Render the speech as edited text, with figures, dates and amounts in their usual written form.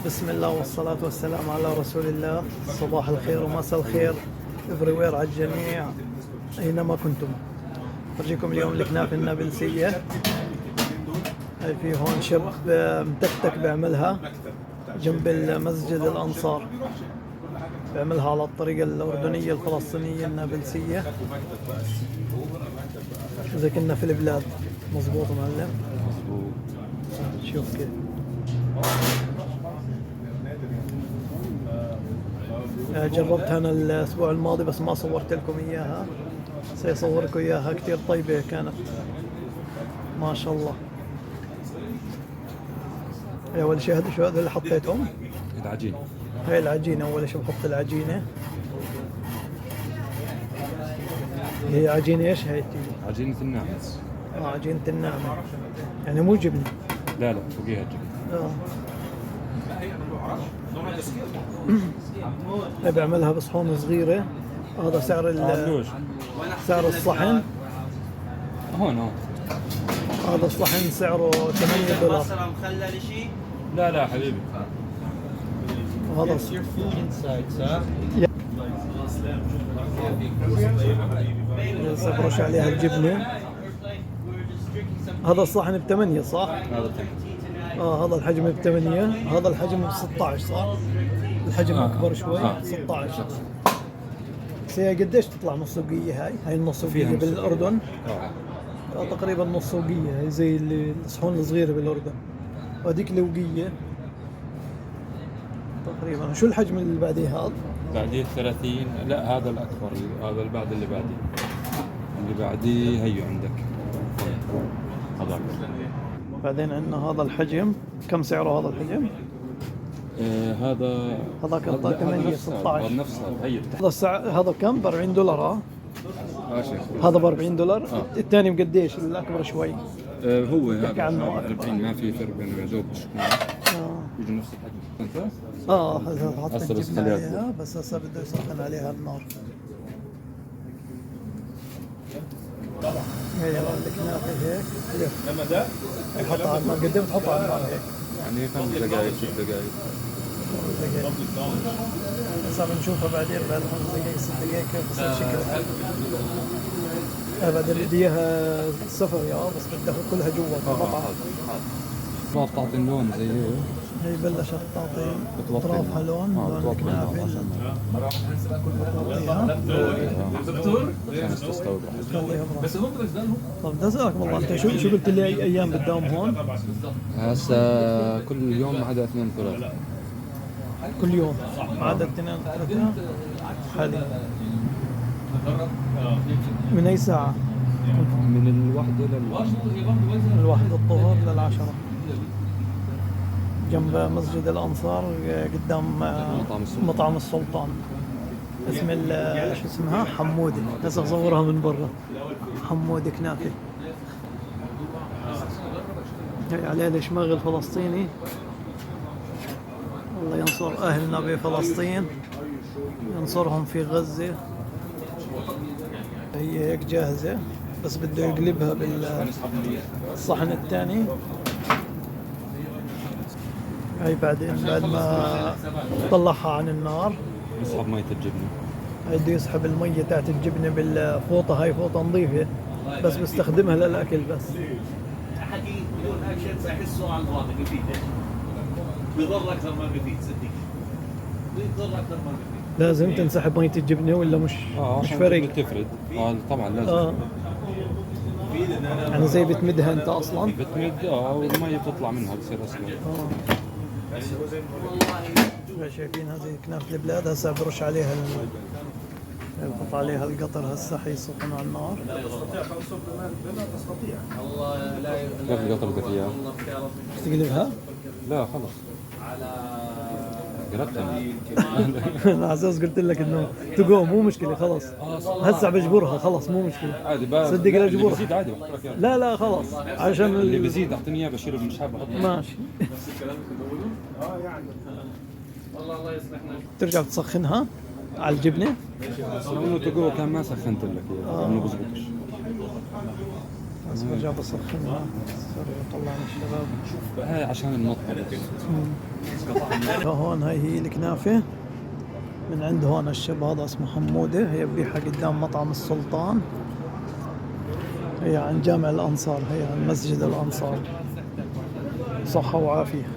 بسم الله والصلاة والسلام على رسول الله. صباح الخير ومساء الخير everywhere على الجميع أينما كنتم. أرجيكم اليوم الكنافة النابلسية. هاي في هون شاب متكتك بيعملها جنب المسجد الأنصار، بيعملها على الطريقة الأردنية الفلسطينية النابلسية زي كنا في البلاد. مظبوط معلم؟ مظبوط. شوف كيف جربتها أنا الأسبوع الماضي بس ما صورت لكم إياها، سيصوركم إياها. كتير طيبة كانت ما شاء الله. أول شيء هذا شو هذا اللي حطيتهم؟ العجين. هاي العجينة. أول شيء بحط العجينة. هي عجينة إيش هاي؟ عجينة الناعمس. عجينة الناعمة يعني مو جبنة. لا فوقيها الجبن. بعملها بصحون صغيرة. هذا سعر الصحن هون. هذا الصحن سعره $8. لا حبيبي. وهذا برش عليها الجبنة. هذا الصحن ب8 صح؟ هذا هذا الحجم ب8. هذا الحجم ب16 صح؟ الحجم أكبر شوي. 16. بس هي قديش تطلع نصوقية؟ هاي النصوقية بالأردن تقريبا نصوقية، هي زي الصحون الصغيرة بالأردن، وهذيك لوقية تقريبا. شو الحجم اللي بعديه هذا؟ بعديه 30. لا هذا الأكبر، هذا اللي بعد اللي بعديه هي عندك هذا. بعدين عندنا هذا الحجم. كم سعره هذا الحجم؟ هذا كان 8 16. نفس هي هذا السعر. هذا كم؟ ب$40 شيخ. هذا ب$40. الثاني بقديش الأكبر شوي؟ هو هذا عنه 40. ما في فرق بينه وبين يجي نفس الحجم. هذا حط هسه بس الجبنة خليها عليها، بس هسه بده يسخن عليها النار. هي الكنافة هيك لما ده يحطها على النار. قد ايه بتحطها على النار هيك؟ يعني 5 دقائق 6 دقائق. هسه بنشوفها بعدين بعد 5 دقائق 6 دقائق كيف بصير شكلها. بعدين بدي اياها سفري بس بدها كلها جوا المطعم. ما بتعطي اللون زي هيك. هي بلشت تعطي اطرافها لون الكنافة. عشان تستوي. بس طب بدي اسالك والله، انت شو قلت لي اي ايام بتداوم هون؟ هسه كل يوم ما عدا 2 3. كل يوم ما عدا 2 3. حاليا من اي ساعة؟ من 1 لل من 1 الظهر لل10 جنب مسجد الأنصار قدام مطعم السلطان. اسم شو اسمها؟ حمودي. هسه بصورها من برا. حمودي كنافة. هي عليه الشماغ الفلسطيني. الله ينصر أهلنا بفلسطين، ينصرهم في غزة. هي هيك جاهزة بس بده يقلبها بالصحن الثاني. هاي بعدين بعد ما طلعها عن النار يسحب مية الجبنة. هاي بده يسحب المية تاعت الجبنة بالفوطة. هاي فوطة نظيفة بس بستخدمها للأكل بس. حكي بدون اكشن بحسه على الواقع بفيد. بيضر اكثر ما بفيد صدق. بيضر اكثر ما بفيد. لازم تنسحب مية الجبنة ولا مش فرق؟ تفرد. طبعا لازم. يعني زي بتمدها انت اصلا؟ بتمد والمية بتطلع منها بصير اسمر. شايفين هذه كنافة البلاد. هسه برش عليها بحط عليها القطر. هسه حيسخن على النار. الله لا كيف القطر بدك اياه؟ تقلبها؟ لا خلص. قلبتها. انا على اساس قلت لك انه تقوم مو مشكله خلاص. هسه بجبرها خلاص مو مشكله. عادي صدق لا اجبرها. بزيد عادي. لا خلاص عشان اللي بزيد اعطيني اياه بشيله بالمشحاب بحطه. ماشي. الله يصلحنا. ترجع تسخنها على الجبنه. لو انه تقوى كان ما سخنت لك اياه انه بزبطش. اصبر جاب اسخنها. سوري طلعنا الشباب. شوف هاي عشان المطر بس. هون هاي هي الكنافة من عند هون الشاب هذا اسمه حمودة. هي ببيعها قدام مطعم السلطان. هي عن جامع الأنصار، هي عن مسجد الأنصار. صحة وعافية.